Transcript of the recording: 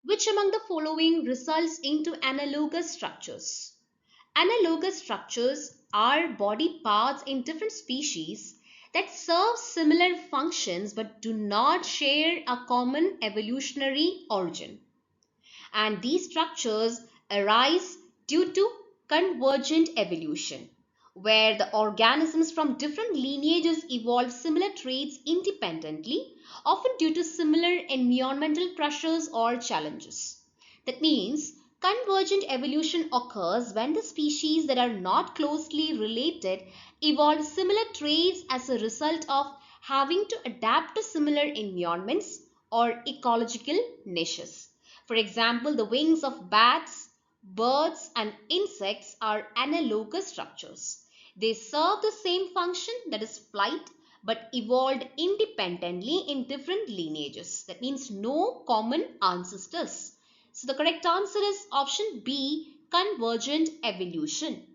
Which among the following results into analogous structures? Analogous structures are body parts in different species that serve similar functions but do not share a common evolutionary origin. And these structures arise due to convergent evolution, where the organisms from different lineages evolve similar traits independently, often due to similar environmental pressures or challenges. That means convergent evolution occurs when the species that are not closely related evolve similar traits as a result of having to adapt to similar environments or ecological niches. For example, the wings of bats, birds, and insects are analogous structures. They serve the same function, that is flight, but evolved independently in different lineages. That means no common ancestors. So the correct answer is option B, convergent evolution.